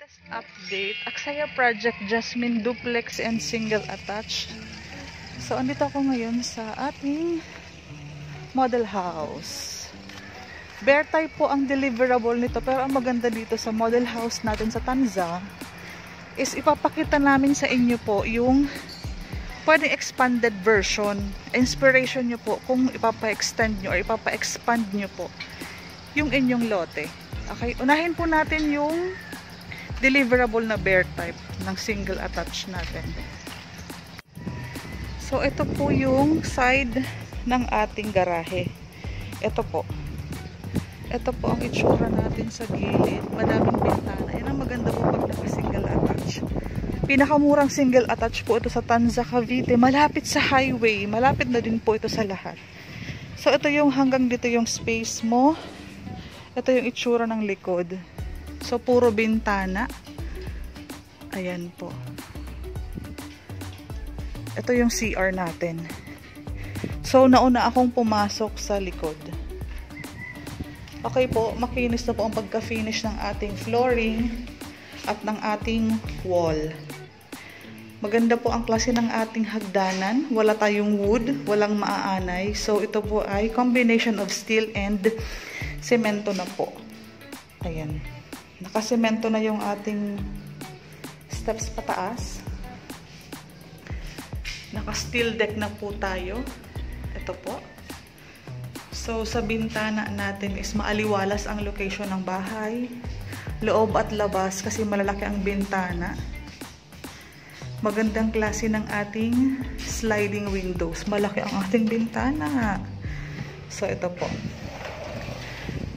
latest update, Aksaya Project Jasmine Duplex and Single Attached. So, andito ako ngayon sa ating model house. Bare type po ang deliverable nito, pero ang maganda dito sa model house natin sa Tanza is ipapakita namin sa inyo po yung pwedeng expanded version. Inspiration nyo po kung ipapa-extend nyo or ipapa-expand nyo po yung inyong lote. Okay, unahin po natin yung deliverable na bare type ng single attach natin. So, ito po yung side ng ating garahe. Ito po. Ito po ang itsura natin sa gilid. Madaming bintana. Yan ang maganda po pag naka-single attach. Pinakamurang single attach po ito sa Tanza, Cavite. Malapit sa highway. Malapit na din po ito sa lahat. So, ito yung hanggang dito yung space mo. Ito yung itsura ng likod. So, puro bintana. Ayan po. Ito yung CR natin. So, nauna akong pumasok sa likod. Okay po, makinis na po ang pagka-finish ng ating flooring at ng ating wall. Maganda po ang klase ng ating hagdanan. Wala tayong wood, walang maaanay. So, ito po ay combination of steel and semento na po. Ayan. Nakasemento na yung ating steps pataas. Naka-steel deck na po tayo. Ito po. So, sa bintana natin is maaliwalas ang location ng bahay. Loob at labas kasi malalaki ang bintana. Magandang klase ng ating sliding windows. Malaki ang ating bintana. So, ito po.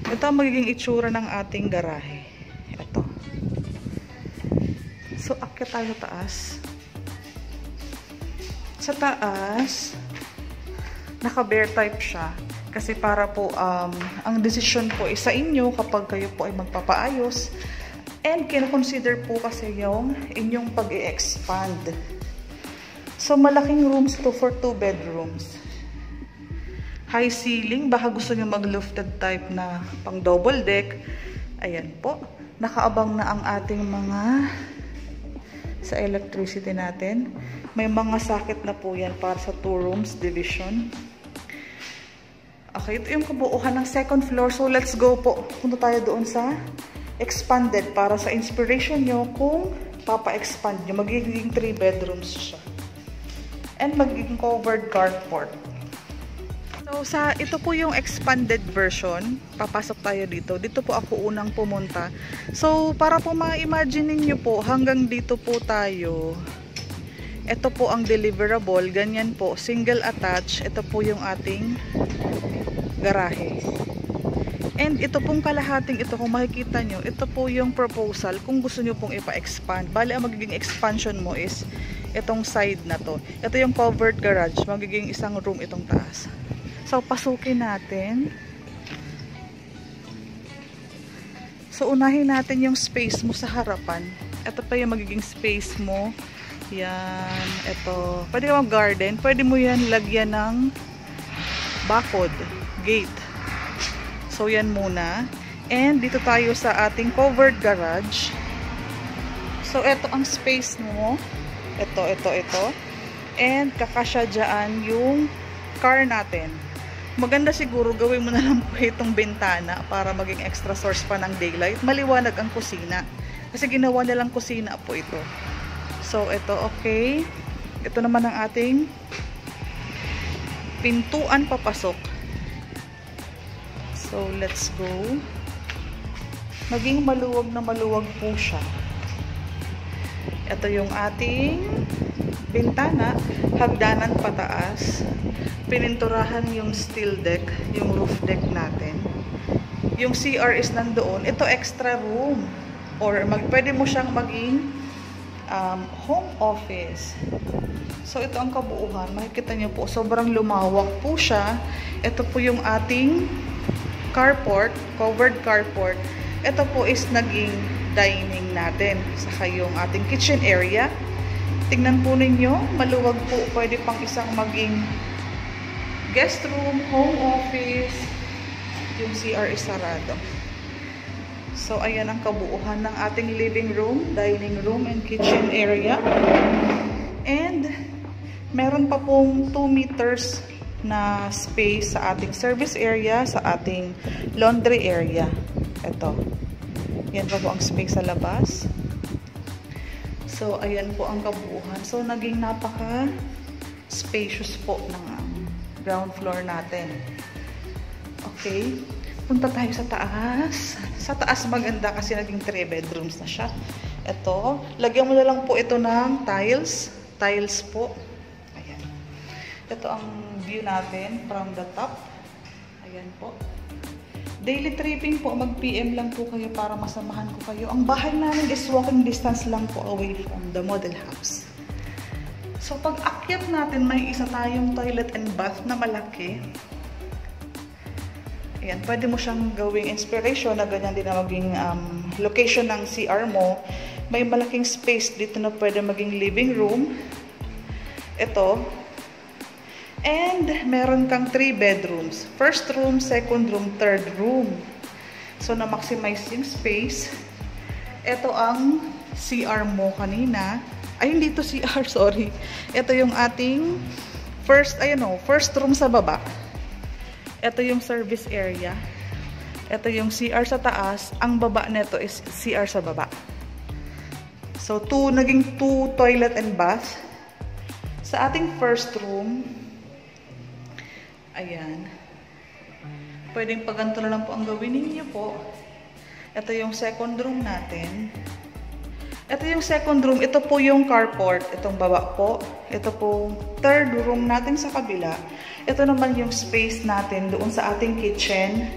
Ito ang magiging itsura ng ating garahe. Ito. So, akyat tayo taas. Sa taas, naka-bare type siya. Kasi para po, ang decision po is sa inyo kapag kayo po ay magpapaayos. And kina-consider po kasi yung inyong pag-i-expand. So, malaking rooms to for 2 bedrooms. High ceiling, baka gusto nyo mag-lofted type na pang double deck. Ayan po. Nakaabang na ang ating mga sa electricity natin. May mga socket na po yan para sa 2 rooms division. Okay, ito yung kabuuhan ng second floor. So, let's go po. Punta tayo doon sa expanded para sa inspiration nyo kung papa-expand nyo. Magiging 3 bedrooms siya. And magiging covered carport. So, ito po yung expanded version. Papasok tayo dito. Dito po ako unang pumunta. So, para po ma-imagine niyo po, hanggang dito po tayo. Ito po ang deliverable. Ganyan po. Single attach. Ito po yung ating garahe. And ito pong kalahating ito, kung makikita nyo, ito po yung proposal kung gusto nyo pong ipa-expand. Bali, ang magiging expansion mo is itong side na to. Ito yung covered garage. Magiging isang room itong taas. So, pasukin natin. So, unahin natin yung space mo sa harapan. Ito pa yung magiging space mo. Yan. Ito. Pwede ka mag-garden. Pwede mo yan lagyan ng bakod. Gate. So, yan muna. And, dito tayo sa ating covered garage. So, ito ang space mo. Ito. And, kakasya dyan yung car natin. Maganda siguro gawin mo na lang po itong bintana para maging extra source pa ng daylight. Maliwanag ang kusina. Kasi ginawa nilang kusina po ito. So, ito okay. Ito naman ang ating pintuan papasok. So, let's go. Maging maluwag na maluwag po siya. Ito yung ating bintana, hagdanan pataas. Pininturahan yung steel deck, yung roof deck natin. Yung CR is nandoon. Ito extra room. Or pwede mo siyang maging home office. So, ito ang kabuuhan. Makikita niyo po, sobrang lumawak po siya. Ito po yung ating carport, covered carport. Ito po is naging dining natin. Saka yung ating kitchen area. Tingnan po ninyo, maluwag po. Pwede pang isang maging guest room, home office. Yung CR is sarado. So, ayan ang kabuuhan ng ating living room, dining room, and kitchen area. And, meron pa pong 2 meters na space sa ating service area, sa ating laundry area. Ito. Yan pa po ang space sa labas. So, ayan po ang kabuuhan. So, naging napaka-spacious po ng ground floor natin. Okay. Punta tayo sa taas. Sa taas maganda kasi naging 3 bedrooms na siya. Ito. Lagyan mo na lang po ito ng tiles. Tiles po. Ayan. Ito ang view natin from the top. Ayan po. Daily tripping po. Mag-PM lang po kayo para masamahan ko kayo. Ang bahay namin is walking distance lang po away from the model house. So, pag akyat natin, may isa tayong toilet and bath na malaki. Ayan, pwede mo siyang gawing inspiration na ganyan din na maging location ng CR mo. May malaking space dito na pwede maging living room. Ito. And meron kang 3 bedrooms. First room, second room, third room. So, na-maximize yung space. Ito ang CR mo kanina. Ay, hindi to CR, sorry. Ito yung ating first room sa baba. Ito yung service area. Ito yung CR sa taas. Ang baba nito is CR sa baba. So, naging 2 toilet and bath. Sa ating first room, ayan. Pwedeng paganto na lang po ang gawin ninyo po. Ito yung second room natin. Ito yung second room. Ito po yung carport. Itong baba po. Ito po third room natin sa kabila. Ito naman yung space natin doon sa ating kitchen.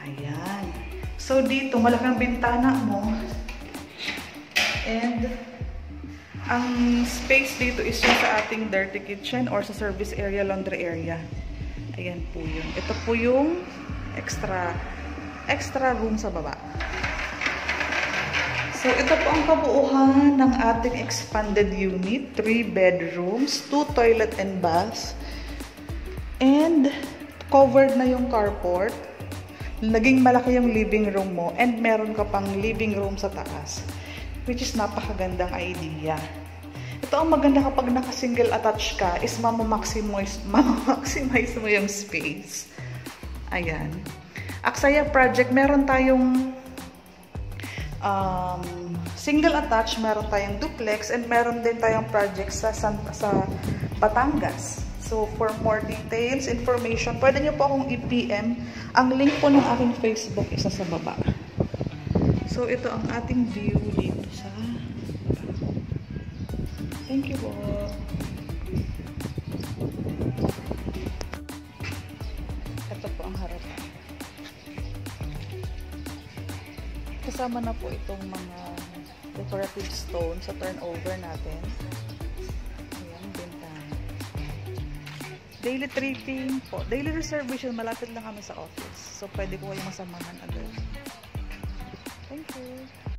Ayan. So, dito, malaking bintana mo. And, ang space dito is yung sa ating dirty kitchen or sa service area, laundry area. Ayan po yun. Ito po yung extra room sa baba. So, ito po ang kabuuhan ng ating expanded unit. 3 bedrooms, 2 toilet and baths. And, covered na yung carport. Naging malaki yung living room mo. And, meron ka pang living room sa taas. Which is napakagandang idea. Ito ang maganda kapag naka-single attach ka is mamaximize mo yung space. Ayan. Aksaya project, meron tayong single attach, meron tayong duplex, and meron din tayong project sa Batangas. So, for more details, information, pwede nyo po akong i-PM. Ang link po ng aking Facebook isa sa baba. So, ito ang ating view dito sa thank you po. Ito po ang harapan. Kasama na po itong mga decorative stone sa turnover natin. Ayan, bintana. Daily tripping po. Daily reservation, malapit lang kami sa office. So, pwede ko kayong masamahan agad. Thank you.